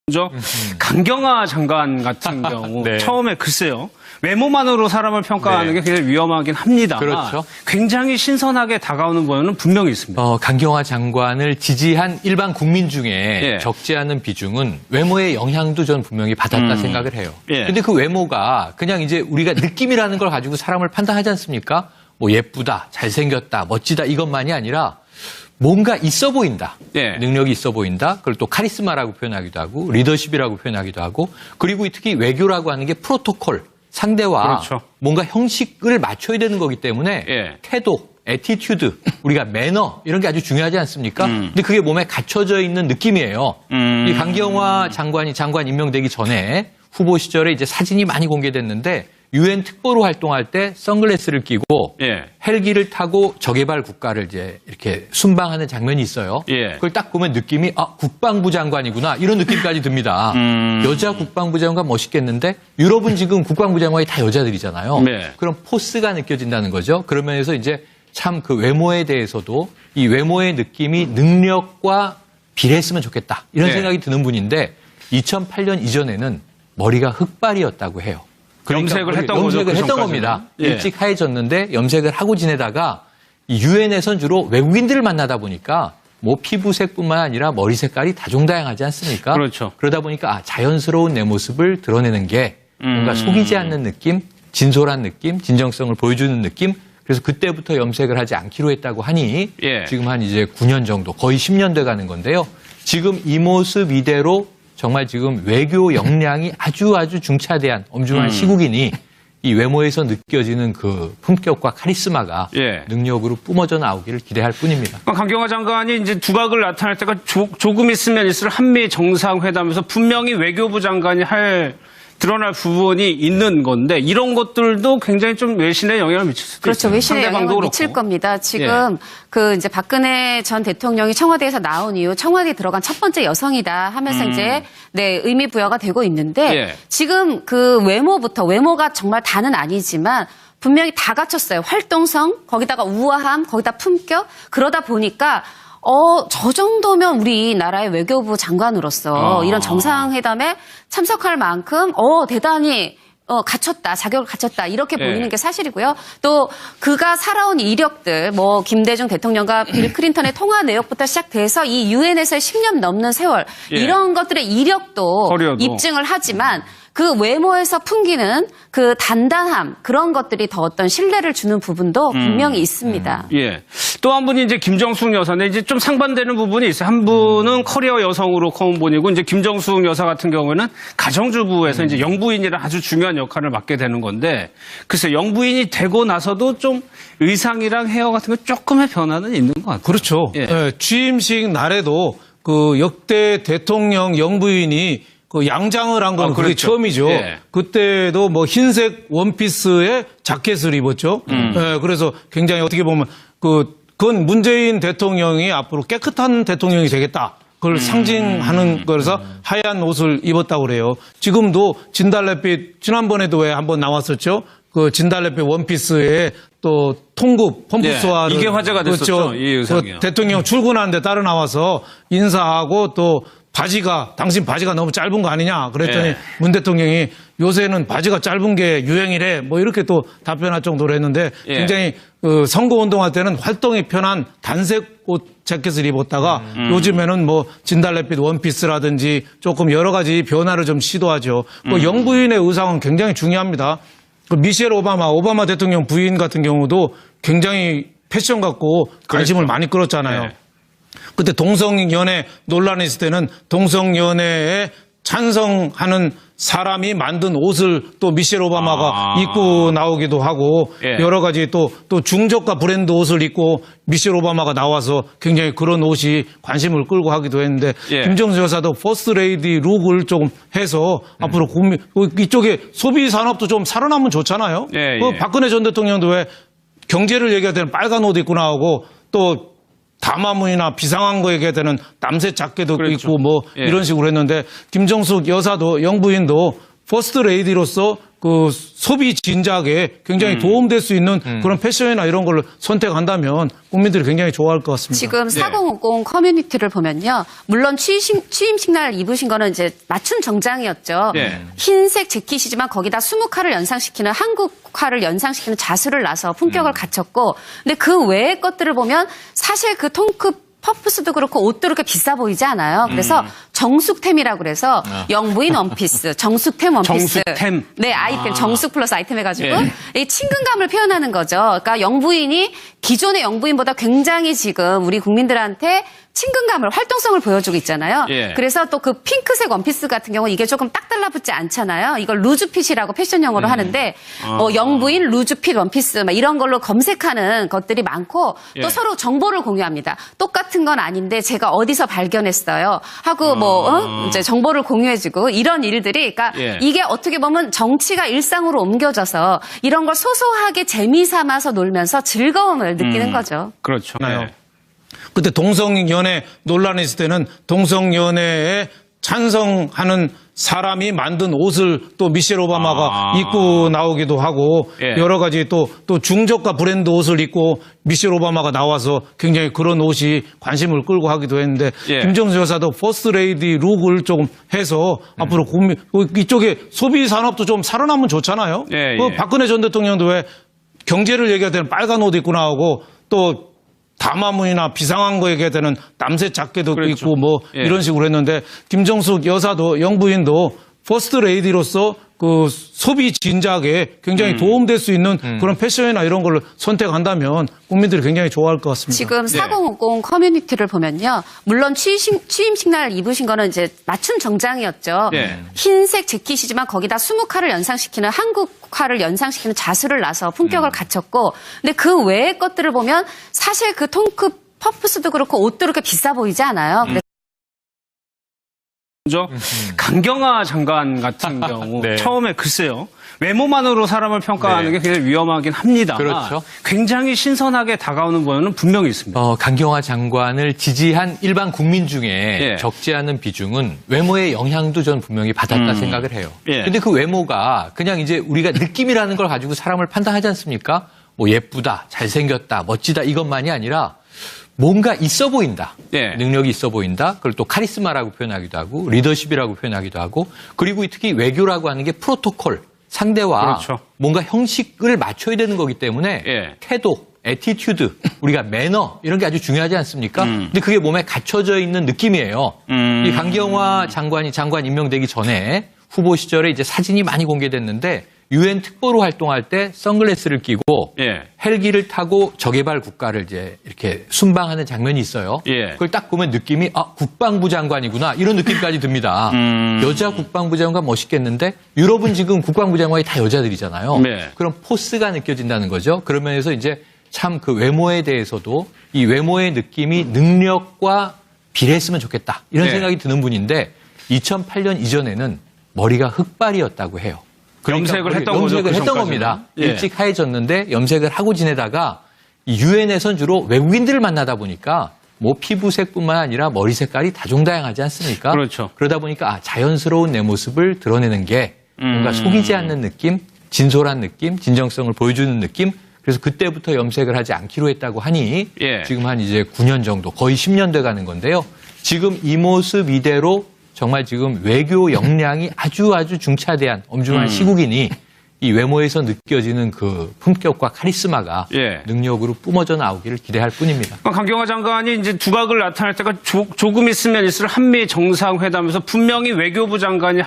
먼저 강경화 장관 같은 경우 네. 처음에 글쎄요. 외모만으로 사람을 평가하는 게 굉장히 위험하긴 합니다만 그렇죠. 굉장히 신선하게 다가오는 부분은 분명히 있습니다. 강경화 장관을 지지한 일반 국민 중에 예. 적지 않은 비중은 외모의 영향도 전 분명히 받았다 생각을 해요. 예. 근데 그 외모가 그냥 이제 우리가 느낌이라는 걸 가지고 사람을 판단하지 않습니까? 뭐 예쁘다, 잘생겼다, 멋지다 이것만이 아니라 뭔가 있어 보인다. 예. 능력이 있어 보인다. 그걸 또 카리스마라고 표현하기도 하고 리더십이라고 표현하기도 하고 그리고 특히 외교라고 하는 게 프로토콜, 상대와 그렇죠. 뭔가 형식을 맞춰야 되는 거기 때문에 예. 태도, 애티튜드, 우리가 매너 이런 게 아주 중요하지 않습니까? 근데 그게 몸에 갖춰져 있는 느낌이에요. 이 강경화 장관 임명되기 전에 후보 시절에 이제 사진이 많이 공개됐는데 유엔 특보로 활동할 때 선글라스를 끼고 예. 헬기를 타고 저개발 국가를 이제 이렇게 순방하는 장면이 있어요. 예. 그걸 딱 보면 느낌이 국방부 장관이구나 이런 느낌까지 듭니다. 여자 국방부 장관 멋있겠는데 유럽은 지금 국방부 장관이 다 여자들이잖아요. 네. 그런 포스가 느껴진다는 거죠. 그러면서 이제 참 그 외모에 대해서도 이 외모의 느낌이 능력과 비례했으면 좋겠다 이런 네. 생각이 드는 분인데 2008년 이전에는 머리가 흑발이었다고 해요. 염색을 했던 거죠. 염색을 그 했던 전까지는. 겁니다. 예. 일찍 하얘졌는데 염색을 하고 지내다가 유엔에선 주로 외국인들을 만나다 보니까 뭐 피부색뿐만 아니라 머리 색깔이 다종다양하지 않습니까? 그렇죠. 그러다 보니까 자연스러운 내 모습을 드러내는 게 뭔가 속이지 않는 느낌, 진솔한 느낌, 진정성을 보여주는 느낌. 그래서 그때부터 염색을 하지 않기로 했다고 하니 예. 지금 한 이제 9년 정도, 거의 10년 돼 가는 건데요. 지금 이 모습 이대로 정말 지금 외교 역량이 아주 중차대한 엄중한 시국이니 이 외모에서 느껴지는 그 품격과 카리스마가 예. 능력으로 뿜어져 나오기를 기대할 뿐입니다. 강경화 장관이 이제 두각을 나타낼 때가 조금 있으면 있을 한미 정상회담에서 분명히 외교부 장관이 드러날 부분이 있는 건데 이런 것들도 굉장히 좀 외신에 영향을 미칠 수도 그렇죠. 있어요. 외신에 영향을 상대방도 미칠 그렇고. 겁니다. 지금 그 이제 박근혜 전 대통령이 청와대에서 나온 이후 청와대에 들어간 첫 번째 여성이다 하면서 이제 의미 부여가 되고 있는데 예. 지금 그 외모가 정말 다는 아니지만 분명히 다 갖췄어요. 활동성, 거기다가 우아함, 거기다 품격. 그러다 보니까 저 정도면 우리나라의 외교부 장관으로서 이런 정상회담에 참석할 만큼 대단히 갖췄다, 자격을 갖췄다 이렇게 예. 보이는 게 사실이고요. 또 그가 살아온 이력들, 뭐 김대중 대통령과 빌 클린턴의 통화 내역부터 시작돼서 이 유엔에서의 10년 넘는 세월 예. 이런 것들의 이력도 커리어도. 입증을 하지만 그 외모에서 풍기는 그 단단함 그런 것들이 더 어떤 신뢰를 주는 부분도 분명히 있습니다. 예. 또 한 분이 이제 김정숙 여사인데 이제 좀 상반되는 부분이 있어요. 한 분은 커리어 여성으로 커온 분이고 이제 김정숙 여사 같은 경우에는 가정주부에서 이제 영부인이라 아주 중요한 역할을 맡게 되는 건데 글쎄 영부인이 되고 나서도 좀 의상이랑 헤어 같은 거 조금의 변화는 있는 것 같아요. 그렇죠. 예. 예, 취임식 날에도 그 역대 대통령 영부인이 그 양장을 한 건 그게 그렇죠. 처음이죠. 예. 그때도 뭐 흰색 원피스에 자켓을 입었죠. 예, 그래서 굉장히 어떻게 보면 그건 문재인 대통령이 앞으로 깨끗한 대통령이 되겠다. 그걸 상징하는 거라서 하얀 옷을 입었다고 그래요. 지금도 진달래빛 지난번에도 왜 한번 나왔었죠. 그 진달래빛 원피스에 또 통굽 펌프스와를 예, 이게 화제가 됐었죠. 이 의상이요. 대통령 출근하는데 따라 나와서 인사하고 또 당신 바지가 너무 짧은 거 아니냐 그랬더니 예. 문 대통령이 요새는 바지가 짧은 게 유행이래 뭐 이렇게 또 답변할 정도로 했는데 예. 굉장히 선거운동할 때는 활동이 편한 단색 옷 재킷을 입었다가 요즘에는 뭐 진달래빛 원피스라든지 조금 여러 가지 변화를 좀 시도하죠. 그 영부인의 의상은 굉장히 중요합니다. 그 미셸 오바마 대통령 부인 같은 경우도 굉장히 패션 갖고 관심을 많이 끌었잖아요. 네. 그때 동성연애 논란이 있을 때는 동성연애에 찬성하는 사람이 만든 옷을 또 미셸 오바마가 입고 나오기도 하고 예. 여러 가지 또 중저가 브랜드 옷을 입고 미셸 오바마가 나와서 굉장히 그런 옷이 관심을 끌고 하기도 했는데 예. 김정수 여사도 퍼스트 레이디 룩을 좀 해서 앞으로 이쪽에 소비 산업도 좀 살아나면 좋잖아요. 예, 그 예. 박근혜 전 대통령도 왜 경제를 얘기할 때는 빨간 옷 입고 나오고 또 담화문이나 비상한 거 얘기할 때는 남색 자켓도 그렇죠. 입고 뭐 예. 이런 식으로 했는데 김정숙 여사도 영부인도 퍼스트 레이디로서 그 소비 진작에 굉장히 도움될 수 있는 그런 패션이나 이런 걸 선택한다면 국민들이 굉장히 좋아할 것 같습니다. 지금 4050 커뮤니티를 보면요. 물론 취임식 날 입으신 거는 이제 맞춤 정장이었죠. 네. 흰색 재킷이지만 거기다 20화를 연상시키는 한국화를 연상시키는 자수를 놔서 품격을 갖췄고 근데 그 외의 것들을 보면 사실 그 톤급 퍼프스도 그렇고 옷도 그렇게 비싸 보이지 않아요. 그래서 정숙템이라고 그래서 영부인 원피스, 정숙템 원피스. 정숙템? 네, 아이템, 정숙 플러스 아이템 해가지고 예. 이 친근감을 표현하는 거죠. 그러니까 영부인이 기존의 영부인보다 굉장히 지금 우리 국민들한테 친근감을, 활동성을 보여주고 있잖아요. 예. 그래서 또 그 핑크색 원피스 같은 경우 이게 조금 딱 달라붙지 않잖아요. 이걸 루즈핏이라고 패션 용어로 하는데 영부인 루즈핏 원피스 막 이런 걸로 검색하는 것들이 많고 또 예. 서로 정보를 공유합니다. 똑같은 건 아닌데 제가 어디서 발견했어요 하고 이제 정보를 공유해주고 이런 일들이 그러니까 예. 이게 어떻게 보면 정치가 일상으로 옮겨져서 이런 걸 소소하게 재미삼아서 놀면서 즐거움을 느끼는 거죠. 그렇죠. 나요. 네. 그때 동성연애 논란이 있을 때는 동성연애에 찬성하는 사람이 만든 옷을 또 미셸 오바마가 입고 나오기도 하고 예. 여러 가지 또 중저가 브랜드 옷을 입고 미셸 오바마가 나와서 굉장히 그런 옷이 관심을 끌고 하기도 했는데 예. 김정수 여사도 퍼스트 레이디 룩을 조금 해서 앞으로 국민 이쪽에 소비 산업도 좀 살아나면 좋잖아요. 예, 그 예. 박근혜 전 대통령도 왜 경제를 얘기할 때는 빨간 옷 입고 나오고 또 담화문이나 비상한 거 얘기할 때는 남색 자켓도 그렇죠. 입고 뭐 예. 이런 식으로 했는데 김정숙 여사도 영부인도 퍼스트 레이디로서 그 소비 진작에 굉장히 도움될 수 있는 그런 패션이나 이런 걸 선택한다면 국민들이 굉장히 좋아할 것 같습니다. 지금 4050 커뮤니티를 보면요. 물론 취임식 날 입으신 거는 이제 맞춤 정장이었죠. 네. 흰색 재킷이지만 거기다 20화를 연상시키는 한국화를 연상시키는 자수를 놔서 품격을 갖췄고 근데 그 외의 것들을 보면 사실 그 톤급 퍼프스도 그렇고 옷도 그렇게 비싸 보이지 않아요. 먼저 강경화 장관 같은 경우 네. 처음에 글쎄요. 외모만으로 사람을 평가하는 네. 게 굉장히 위험하긴 합니다. 그렇죠. 굉장히 신선하게 다가오는 면은 분명히 있습니다. 강경화 장관을 지지한 일반 국민 중에 예. 적지 않은 비중은 외모의 영향도 전 분명히 받았다 생각을 해요. 예. 근데 그 외모가 그냥 이제 우리가 느낌이라는 걸 가지고 사람을 판단하지 않습니까? 뭐 예쁘다, 잘생겼다, 멋지다 이것만이 아니라 뭔가 있어 보인다. 예. 능력이 있어 보인다. 그걸 또 카리스마라고 표현하기도 하고 리더십이라고 표현하기도 하고 그리고 특히 외교라고 하는 게 프로토콜, 상대와 그렇죠. 뭔가 형식을 맞춰야 되는 거기 때문에 예. 태도, 애티튜드, 우리가 매너 이런 게 아주 중요하지 않습니까? 근데 그게 몸에 갖춰져 있는 느낌이에요. 이 강경화 장관 임명되기 전에 후보 시절에 이제 사진이 많이 공개됐는데 유엔 특보로 활동할 때 선글라스를 끼고 예. 헬기를 타고 저개발 국가를 이제 이렇게 순방하는 장면이 있어요. 예. 그걸 딱 보면 느낌이 국방부 장관이구나 이런 느낌까지 듭니다. 여자 국방부 장관 멋있겠는데 유럽은 지금 국방부 장관이 다 여자들이잖아요. 네. 그런 포스가 느껴진다는 거죠. 그런 면에서 이제 참 그 외모에 대해서도 이 외모의 느낌이 능력과 비례했으면 좋겠다 이런 네. 생각이 드는 분인데 2008년 이전에는 머리가 흑발이었다고 해요. 염색을 했던 거죠. 염색을 그 했던 전까지는. 겁니다. 예. 일찍 하얘졌는데 염색을 하고 지내다가 유엔에선 주로 외국인들을 만나다 보니까 뭐 피부색뿐만 아니라 머리 색깔이 다종다양하지 않습니까? 그렇죠. 그러다 보니까 자연스러운 내 모습을 드러내는 게 뭔가 속이지 않는 느낌, 진솔한 느낌, 진정성을 보여주는 느낌. 그래서 그때부터 염색을 하지 않기로 했다고 하니 예. 지금 한 이제 9년 정도, 거의 10년 돼 가는 건데요. 지금 이 모습 이대로 정말 지금 외교 역량이 아주 중차대한 엄중한 시국이니 이 외모에서 느껴지는 그 품격과 카리스마가 예. 능력으로 뿜어져 나오기를 기대할 뿐입니다. 강경화 장관이 이제 두각을 나타낼 때가 조금 있으면 있을 한미 정상회담에서 분명히 외교부 장관이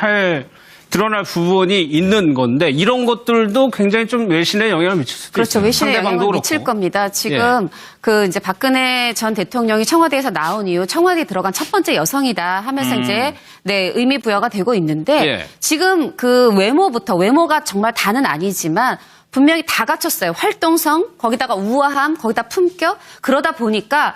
드러날 부분이 있는 건데 이런 것들도 굉장히 좀 외신에 영향을 미칠 수도 그렇죠. 있어요. 외신에 영향을 상대방도 미칠 그렇고. 겁니다. 지금 그 이제 박근혜 전 대통령이 청와대에서 나온 이후 청와대에 들어간 첫 번째 여성이다 하면서 이제 의미 부여가 되고 있는데 예. 지금 그 외모가 정말 다는 아니지만 분명히 다 갖췄어요. 활동성, 거기다가 우아함, 거기다 품격. 그러다 보니까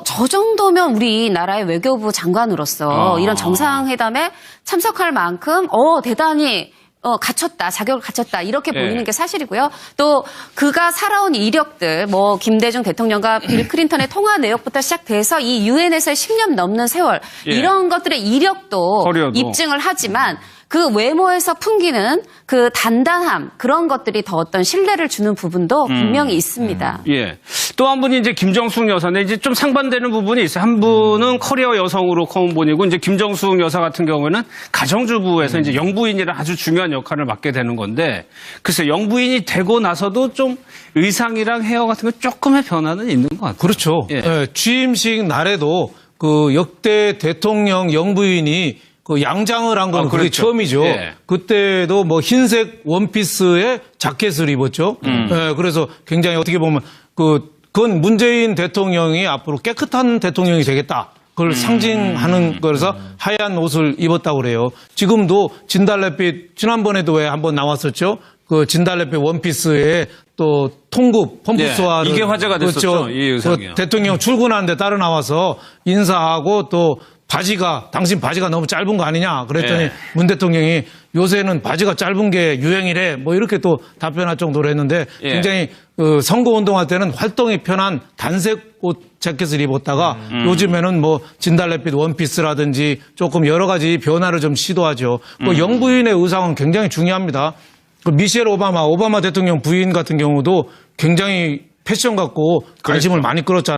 저 정도면 우리나라의 외교부 장관으로서 이런 정상회담에 참석할 만큼 대단히 갖췄다, 자격을 갖췄다 이렇게 예. 보이는 게 사실이고요. 또 그가 살아온 이력들, 뭐 김대중 대통령과 빌 클린턴의 통화 내역부터 시작돼서 이 유엔에서의 10년 넘는 세월 예. 이런 것들의 이력도 커리어도. 입증을 하지만 그 외모에서 풍기는 그 단단함 그런 것들이 더 어떤 신뢰를 주는 부분도 분명히 있습니다. 예. 또 한 분이 이제 김정숙 여사인데 이제 좀 상반되는 부분이 있어요. 한 분은 커리어 여성으로 커온분이고 이제 김정숙 여사 같은 경우에는 가정주부에서 이제 영부인이라 아주 중요한 역할을 맡게 되는 건데 글쎄 영부인이 되고 나서도 좀 의상이랑 헤어 같은 거 조금의 변화는 있는 것 같아요. 그렇죠. 예. 예, 취임식 날에도 그 역대 대통령 영부인이 그 양장을 한 건 그게 그렇죠. 처음이죠. 예. 그때도 뭐 흰색 원피스에 자켓을 입었죠. 예, 그래서 굉장히 어떻게 보면 그건 문재인 대통령이 앞으로 깨끗한 대통령이 되겠다. 그걸 상징하는 거라서 하얀 옷을 입었다고 그래요. 지금도 진달래빛 지난번에도 왜 한번 나왔었죠. 그 진달래빛 원피스에 또 통굽 펌프스와 예, 이게 화제가 됐었죠, 이 의상이요. 대통령 출근하는데 따라 나와서 인사하고 또 바지가 당신 바지가 너무 짧은 거 아니냐 그랬더니 예. 문 대통령이 요새는 바지가 짧은 게 유행이래 뭐 이렇게 또 답변할 정도로 했는데 예. 굉장히 선거 운동할 때는 활동이 편한 단색 옷 재킷을 입었다가 요즘에는 뭐 진달래빛 원피스라든지 조금 여러 가지 변화를 좀 시도하죠. 그 영부인의 의상은 굉장히 중요합니다. 그 미셸 오바마 대통령 부인 같은 경우도 굉장히 패션 갖고 관심을 많이 끌었잖아요.